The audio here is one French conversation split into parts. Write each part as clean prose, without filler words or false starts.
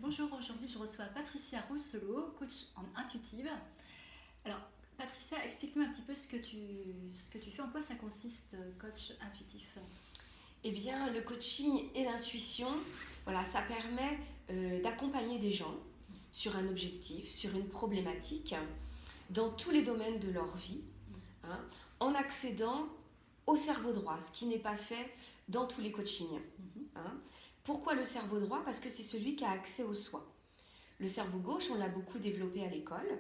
Bonjour, aujourd'hui je reçois Patricia Rousselot, coach en intuitive. Alors Patricia, explique-nous un petit peu ce que tu fais, en quoi ça consiste, coach intuitif. Eh bien, le coaching et l'intuition, voilà, ça permet d'accompagner des gens sur un objectif, sur une problématique, dans tous les domaines de leur vie, hein, en accédant au cerveau droit, ce qui n'est pas fait dans tous les coachings. Hein. Pourquoi le cerveau droit? Parce que c'est celui qui a accès au soi. Le cerveau gauche, on l'a beaucoup développé à l'école.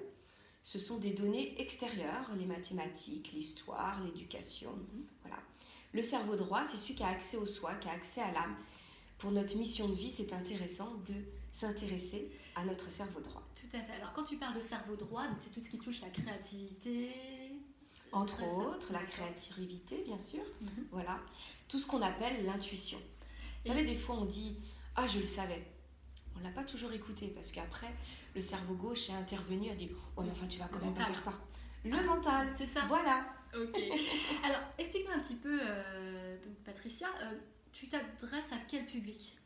Ce sont des données extérieures, les mathématiques, l'histoire, l'éducation. Voilà. Le cerveau droit, c'est celui qui a accès au soi, qui a accès à l'âme. Pour notre mission de vie, c'est intéressant de s'intéresser à notre cerveau droit. Tout à fait. Alors quand tu parles de cerveau droit, donc c'est tout ce qui touche la créativité. Entre autres, la créativité, bien sûr. Voilà. Tout ce qu'on appelle l'intuition. Vous savez, des fois on dit « Ah, je le savais ». On ne l'a pas toujours écouté parce qu'après, le cerveau gauche est intervenu et a dit « Oh, mais enfin, tu vas quand même pas faire ça ». Le mental, c'est ça. Voilà. Ok. Alors, explique-nous un petit peu, donc, Patricia, tu t'adresses à quel public?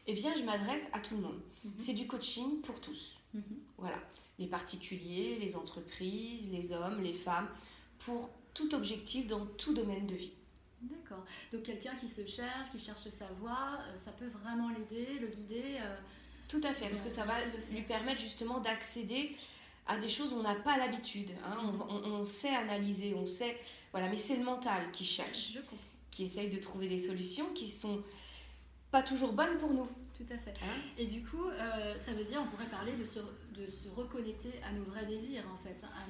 Eh bien, je m'adresse à tout le monde. C'est du coaching pour tous. Voilà. Les particuliers, les entreprises, les hommes, les femmes, pour tout objectif dans tout domaine de vie. D'accord. Donc quelqu'un qui se cherche, qui cherche sa voie, ça peut vraiment l'aider, le guider. Tout à fait, parce que ça va lui permettre justement d'accéder à des choses où on n'a pas l'habitude. Hein. On sait analyser, on sait... Voilà, mais c'est le mental qui cherche, qui essaye de trouver des solutions qui sont pas toujours bonnes pour nous. Tout à fait. Hein? Et du coup, ça veut dire, on pourrait parler de se reconnecter à nos vrais désirs, en fait, à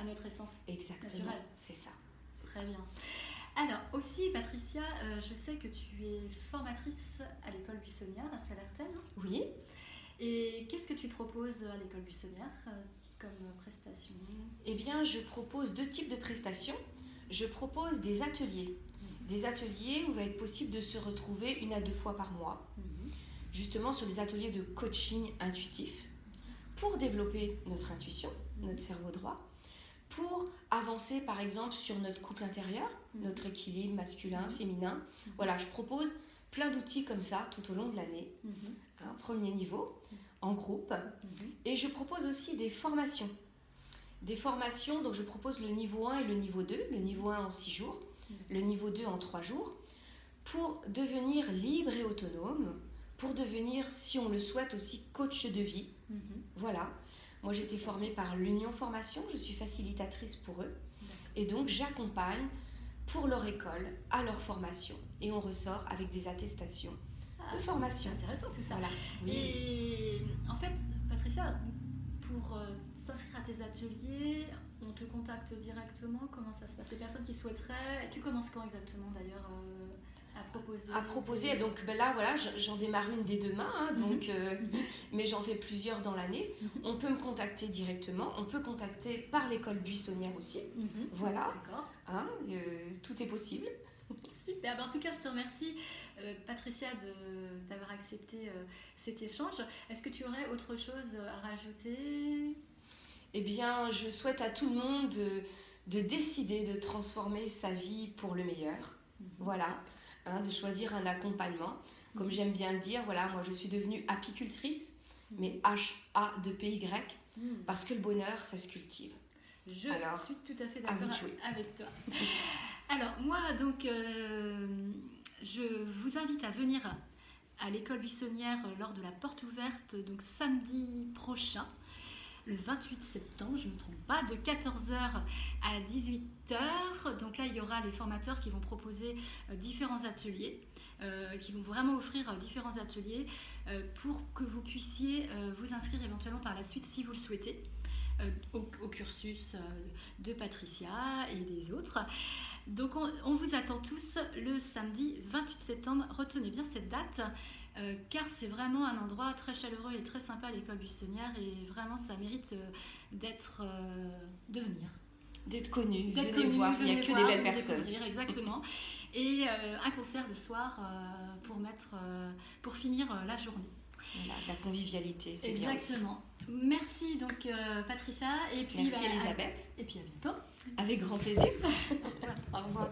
notre essence Exactement. Naturelle. C'est ça. Très bien. Alors aussi, Patricia, je sais que tu es formatrice à l'école buissonnière à Salertaine. Oui. Et qu'est-ce que tu proposes à l'école buissonnière comme prestation? Eh bien, je propose 2 types de prestations. Je propose des ateliers. Des ateliers où il va être possible de se retrouver 1 à 2 fois par mois. Justement sur des ateliers de coaching intuitif pour développer notre intuition, notre cerveau droit. Pour avancer par exemple sur notre couple intérieur, notre équilibre masculin, féminin. Voilà, je propose plein d'outils comme ça tout au long de l'année. Un premier niveau, en groupe. Et je propose aussi des formations. Des formations, donc je propose le niveau 1 et le niveau 2. Le niveau 1 en 6 jours, le niveau 2 en 3 jours. Pour devenir libre et autonome, pour devenir, si on le souhaite aussi, coach de vie. Voilà. Moi, j'ai été formée par l'Union Formation, je suis facilitatrice pour eux. Et donc, j'accompagne pour leur école, à leur formation. Et on ressort avec des attestations de formation. C'est intéressant tout ça. Voilà. Oui. Et en fait, Patricia, pour s'inscrire à tes ateliers, on te contacte directement? Comment ça se passe? Les personnes qui souhaiteraient... Tu commences quand exactement d'ailleurs à proposer? À proposer, donc ben là voilà, j'en démarre une dès demain, hein, donc, mais j'en fais plusieurs dans l'année. On peut me contacter directement, on peut contacter par l'école buissonnière aussi. Voilà, hein, tout est possible. Super, en tout cas je te remercie Patricia d'avoir accepté cet échange. Est-ce que tu aurais autre chose à rajouter? Eh bien, je souhaite à tout le monde de décider de transformer sa vie pour le meilleur. Voilà. Hein, de choisir un accompagnement. Comme j'aime bien le dire, voilà, moi je suis devenue apicultrice, mais H-A-2-P-Y, parce que le bonheur, ça se cultive. Je suis tout à fait d'accord avec toi. Alors, moi, donc, je vous invite à venir à l'école buissonnière lors de la porte ouverte, donc samedi prochain. Le 28 septembre, je ne me trompe pas, de 14h à 18h. Donc là, il y aura les formateurs qui vont proposer différents ateliers, qui vont vraiment offrir différents ateliers pour que vous puissiez vous inscrire éventuellement par la suite, si vous le souhaitez, au cursus de Patricia et des autres. Donc on vous attend tous le samedi 28 septembre. Retenez bien cette date. Car c'est vraiment un endroit très chaleureux et très sympa, l'école buissonnière, et vraiment ça mérite de venir. D'être connu, venez voir, il n'y a que des belles personnes. Exactement. Et un concert le soir pour finir la journée. Voilà, la convivialité, c'est bien. Exactement. Merci donc Patricia. Et puis, merci Elisabeth. Et puis à bientôt. Avec grand plaisir. Au revoir.